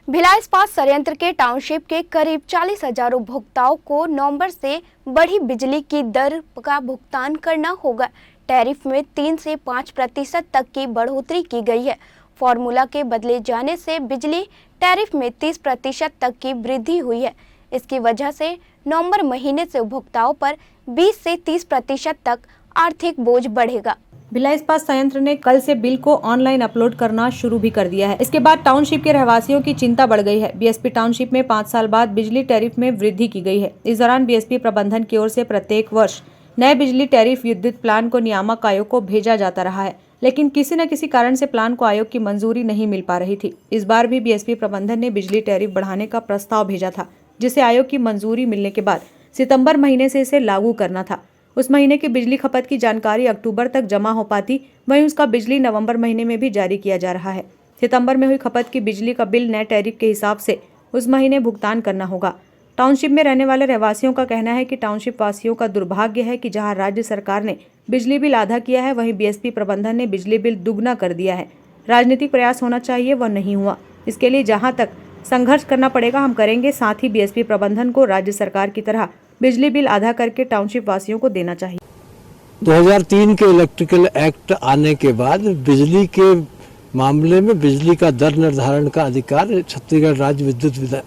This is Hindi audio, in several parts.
भिलाई इस्पात संयंत्र के टाउनशिप के करीब 40,000 उपभोक्ताओं को नवंबर से बढ़ी बिजली की दर का भुगतान करना होगा। टैरिफ में 3 से 5% तक की बढ़ोतरी की गई है। फॉर्मूला के बदले जाने से बिजली टैरिफ में 30% तक की वृद्धि हुई है। इसकी वजह से नवंबर महीने से उपभोक्ताओं पर 20 से 30% तक आर्थिक बोझ बढ़ेगा। भिलाई इस्पात संयंत्र ने कल से बिल को ऑनलाइन अपलोड करना शुरू भी कर दिया है। इसके बाद टाउनशिप के रहवासियों की चिंता बढ़ गई है। बीएसपी टाउनशिप में 5 साल बाद बिजली टैरिफ में वृद्धि की गई है। इस दौरान बीएसपी प्रबंधन की ओर से प्रत्येक वर्ष नए बिजली टैरिफ विद्युत प्लान को नियामक आयोग को भेजा जाता रहा है, लेकिन किसी न किसी कारण से प्लान को आयोग की मंजूरी नहीं मिल पा रही थी। इस बार भी बीएसपी प्रबंधन ने बिजली टैरिफ बढ़ाने का प्रस्ताव भेजा था, जिसे आयोग की मंजूरी मिलने के बाद सितंबर महीने से इसे लागू करना था। उस महीने की बिजली खपत की जानकारी अक्टूबर तक जमा हो पाती, वहीं उसका बिजली नवंबर महीने में भी जारी किया जा रहा है। सितंबर में हुई खपत की बिजली का बिल नए टैरिफ के हिसाब से उस महीने भुगतान करना होगा। टाउनशिप में रहने वाले रहवासियों का कहना है कि टाउनशिप वासियों का दुर्भाग्य है कि जहां राज्य सरकार ने बिजली बिल आधा किया है, वहीं बीएसपी प्रबंधन ने बिजली बिल दुगना कर दिया है। राजनीतिक प्रयास होना चाहिए, वह नहीं हुआ। इसके लिए जहां तक संघर्ष करना पड़ेगा हम करेंगे। साथ ही बीएसपी प्रबंधन को राज्य सरकार की तरह बिजली बिल आधा करके टाउनशिप वासियों को देना चाहिए। 2003 के इलेक्ट्रिकल एक्ट आने के बाद बिजली के मामले में बिजली का दर निर्धारण का अधिकार छत्तीसगढ़ राज्य विद्युत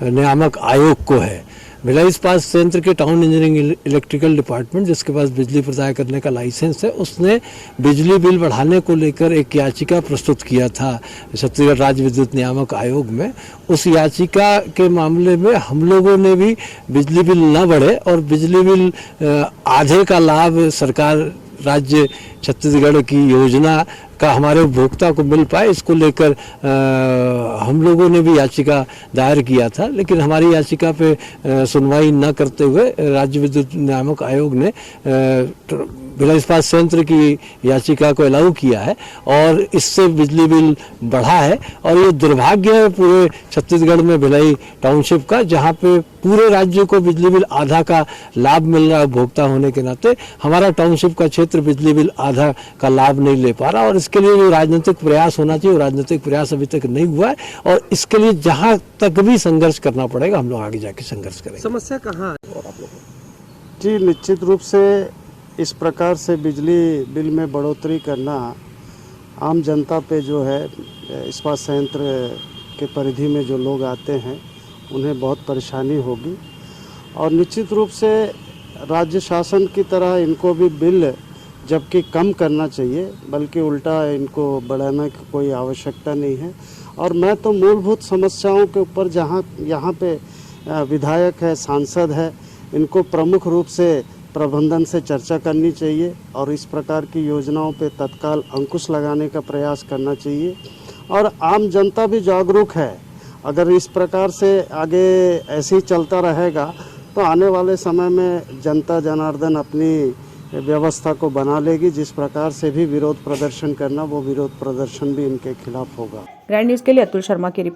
नियामक आयोग को है। भिलाई इस्पात संयंत्र के टाउन इंजीनियरिंग इलेक्ट्रिकल डिपार्टमेंट, जिसके पास बिजली प्रदाय करने का लाइसेंस है, उसने बिजली बिल बढ़ाने को लेकर एक याचिका प्रस्तुत किया था छत्तीसगढ़ राज्य विद्युत नियामक आयोग में। उस याचिका के मामले में हम लोगों ने भी बिजली बिल न बढ़े और बिजली बिल आधे का लाभ सरकार राज्य छत्तीसगढ़ की योजना का हमारे उपभोक्ता को मिल पाए, इसको लेकर हम लोगों ने भी याचिका दायर किया था। लेकिन हमारी याचिका पे सुनवाई न करते हुए राज्य विद्युत नियामक आयोग ने भिलाई इस्पात संयंत्र की याचिका को अलाउ किया है और इससे बिजली बिल बढ़ा है। और ये दुर्भाग्य है पूरे छत्तीसगढ़ में भिलाई टाउनशिप का, जहाँ पे पूरे राज्य को बिजली बिल आधा का लाभ मिल रहा है उपभोक्ता होने के नाते। हमारा टाउनशिप का क्षेत्र बिजली बिल आधा का लाभ नहीं ले पा रहा और इसके लिए जो राजनीतिक प्रयास होना चाहिए वो राजनीतिक प्रयास अभी तक नहीं हुआ है और इसके लिए जहाँ तक भी संघर्ष करना पड़ेगा हम लोग आगे जाके संघर्ष करेंगे। समस्या कहाँ है? जी, निश्चित रूप से इस प्रकार से बिजली बिल में बढ़ोतरी करना आम जनता पे जो है इस्पात संयंत्र के परिधि में जो लोग आते हैं उन्हें बहुत परेशानी होगी और निश्चित रूप से राज्य शासन की तरह इनको भी बिल जबकि कम करना चाहिए, बल्कि उल्टा इनको बढ़ाने की कोई आवश्यकता नहीं है। और मैं तो मूलभूत समस्याओं के ऊपर जहाँ यहाँ पे विधायक है, सांसद है, इनको प्रमुख रूप से प्रबंधन से चर्चा करनी चाहिए और इस प्रकार की योजनाओं पे तत्काल अंकुश लगाने का प्रयास करना चाहिए। और आम जनता भी जागरूक है। अगर इस प्रकार से आगे ऐसे ही चलता रहेगा तो आने वाले समय में जनता जनार्दन अपनी व्यवस्था को बना लेगी। जिस प्रकार से भी विरोध प्रदर्शन करना, वो विरोध प्रदर्शन भी इनके खिलाफ होगा। ग्रैंड न्यूज़ के लिए अतुल शर्मा की रिपोर्ट।